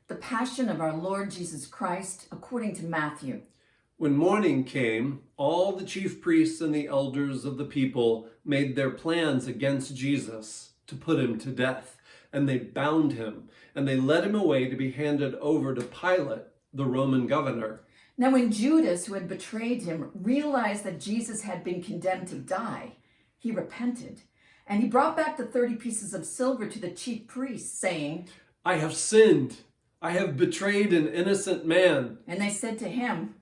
The Passion of our Lord Jesus Christ according to Matthew. When morning came, all the chief priests and the elders of the people made their plans against Jesus to put him to death. And they bound him, and they led him away to be handed over to Pilate, the Roman governor. Now when Judas, who had betrayed him, realized that Jesus had been condemned to die, he repented. And he brought back the 30 pieces of silver to the chief priests, saying, I have sinned. I have betrayed an innocent man. And they said to him,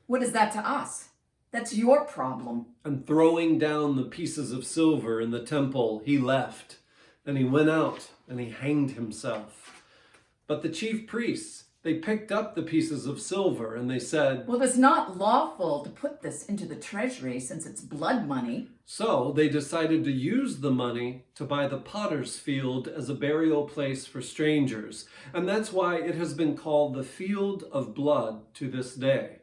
what is that to us? That's your problem. And throwing down the pieces of silver in the temple, he left. And he went out and he hanged himself. But the chief priests, they picked up the pieces of silver and they said, well, it's not lawful to put this into the treasury since it's blood money. So they decided to use the money to buy the potter's field as a burial place for strangers. And that's why it has been called the Field of Blood to this day.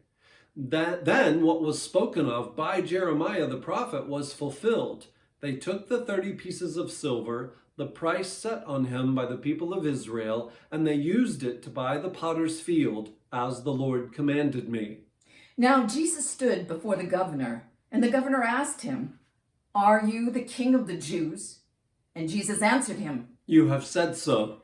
Then what was spoken of by Jeremiah the prophet was fulfilled. They took the 30 pieces of silver, the price set on him by the people of Israel, and they used it to buy the potter's field, as the Lord commanded me. Now Jesus stood before the governor, and the governor asked him, are you the king of the Jews? And Jesus answered him, You have said so.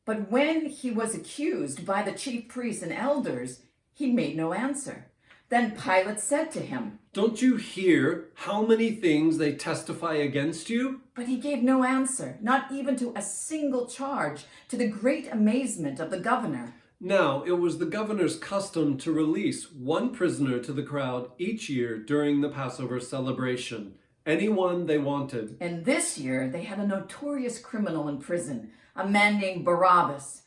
But when he was accused by the chief priests and elders, he made no answer. Then Pilate said to him, Don't you hear how many things they testify against you? But he gave no answer, not even to a single charge, to the great amazement of the governor. Now, it was the governor's custom to release one prisoner to the crowd each year during the Passover celebration, anyone they wanted. And this year they had a notorious criminal in prison, a man named Barabbas.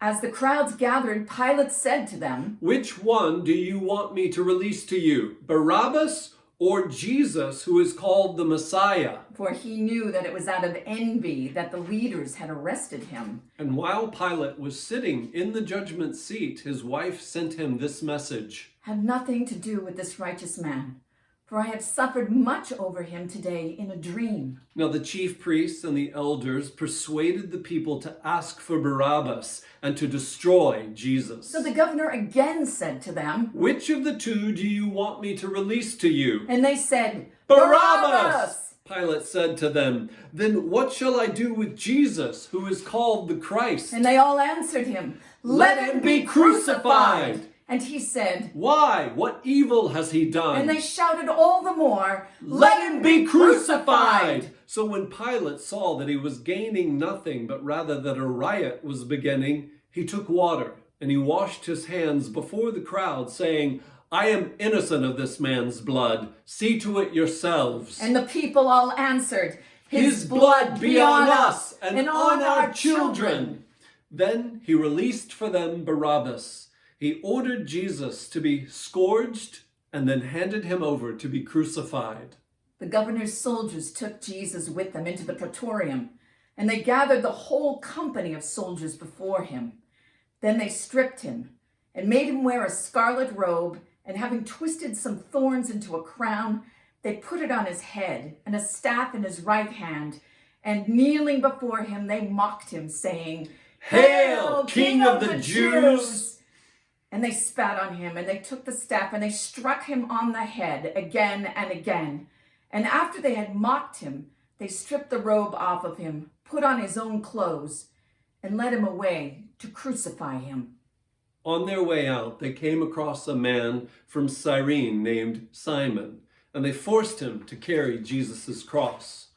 As the crowds gathered, Pilate said to them, Which one do you want me to release to you, Barabbas or Jesus, who is called the Messiah? For he knew that it was out of envy that the leaders had arrested him. And while Pilate was sitting in the judgment seat, his wife sent him this message. Have nothing to do with this righteous man, for I have suffered much over him today in a dream. Now the chief priests and the elders persuaded the people to ask for Barabbas and to destroy Jesus. So the governor again said to them, Which of the two do you want me to release to you? And they said, Barabbas! Pilate said to them, Then what shall I do with Jesus, who is called the Christ? And they all answered him, Let him be crucified! And he said, Why? What evil has he done? And they shouted all the more, Let him be crucified! So when Pilate saw that he was gaining nothing, but rather that a riot was beginning, he took water and he washed his hands before the crowd, saying, I am innocent of this man's blood. See to it yourselves. And the people all answered, His blood be on us and on our children. Then he released for them Barabbas. He ordered Jesus to be scourged and then handed him over to be crucified. The governor's soldiers took Jesus with them into the praetorium, and they gathered the whole company of soldiers before him. Then they stripped him and made him wear a scarlet robe, and having twisted some thorns into a crown, they put it on his head and a staff in his right hand, and kneeling before him, they mocked him, saying, Hail, King of the Jews! And they spat on him, and they took the staff, and they struck him on the head again and again. And after they had mocked him, they stripped the robe off of him, put on his own clothes, and led him away to crucify him. On their way out, they came across a man from Cyrene named Simon, and they forced him to carry Jesus' cross.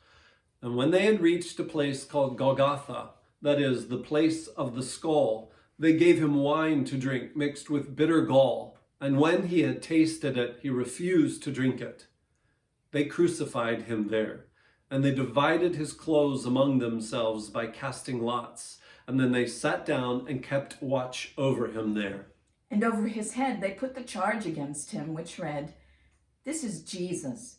And when they had reached a place called Golgotha, that is, the place of the skull, they gave him wine to drink mixed with bitter gall, and when he had tasted it, he refused to drink it. They crucified him there, and they divided his clothes among themselves by casting lots, and then they sat down and kept watch over him there. And over his head they put the charge against him, which read, This is Jesus,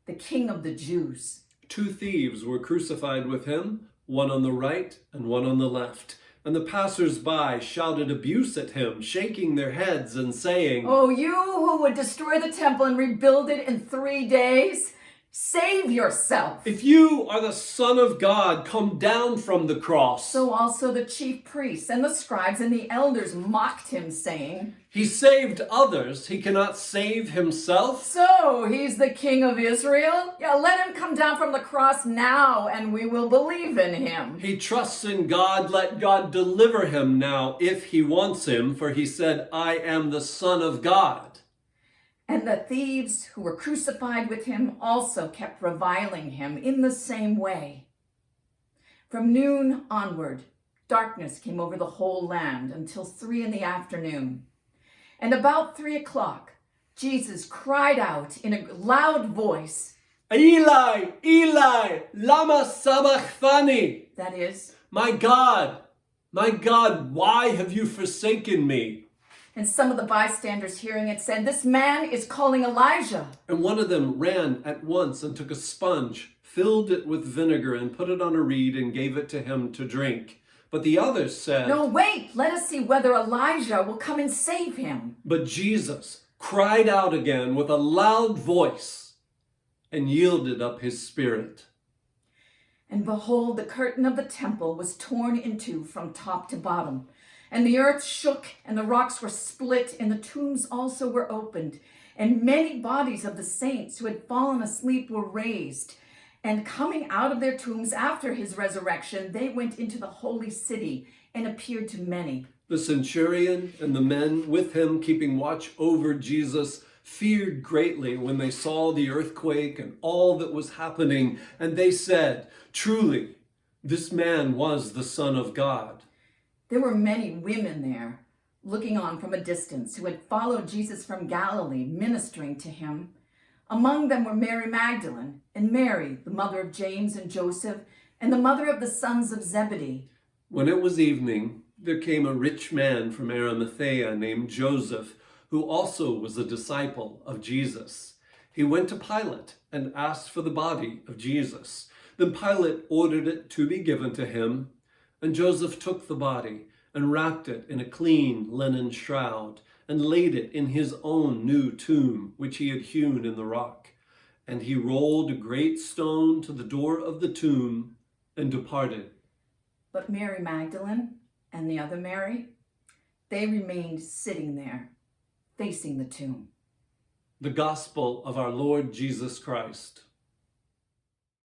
the King of the Jews. 2 thieves were crucified with him, one on the right and one on the left. And the passers-by shouted abuse at him, shaking their heads and saying, Oh, you who would destroy the temple and rebuild it in 3 days, Save yourself. If you are the Son of God, come down from the cross. So also the chief priests and the scribes and the elders mocked him, saying, He saved others. He cannot save himself. So he's the king of Israel? Yeah, let him come down from the cross now, and we will believe in him. He trusts in God. Let God deliver him now if he wants him, for he said, I am the Son of God. And the thieves who were crucified with him also kept reviling him in the same way. From noon onward, darkness came over the whole land until 3 p.m. And about 3 o'clock, Jesus cried out in a loud voice, Eli, Eli, lama sabachthani. that is, My God, why have you forsaken me? and some of the bystanders hearing it said, This man is calling Elijah. And one of them ran at once and took a sponge, filled it with vinegar, and put it on a reed and gave it to him to drink. But the others said, No, wait, let us see whether Elijah will come and save him. But Jesus cried out again with a loud voice and yielded up his spirit. And behold, the curtain of the temple was torn in two from top to bottom. And the earth shook, and the rocks were split, and the tombs also were opened. And many bodies of the saints who had fallen asleep were raised. And coming out of their tombs after his resurrection, they went into the holy city and appeared to many. The centurion and the men with him keeping watch over Jesus feared greatly when they saw the earthquake and all that was happening. And they said, Truly, this man was the Son of God. There were many women there, looking on from a distance, who had followed Jesus from Galilee, ministering to him. Among them were Mary Magdalene, and Mary, the mother of James and Joseph, and the mother of the sons of Zebedee. When it was evening, there came a rich man from Arimathea named Joseph, who also was a disciple of Jesus. He went to Pilate and asked for the body of Jesus. Then Pilate ordered it to be given to him. And Joseph took the body and wrapped it in a clean linen shroud and laid it in his own new tomb, which he had hewn in the rock. And he rolled a great stone to the door of the tomb and departed. But Mary Magdalene and the other Mary, they remained sitting there, facing the tomb. The Gospel of our Lord Jesus Christ.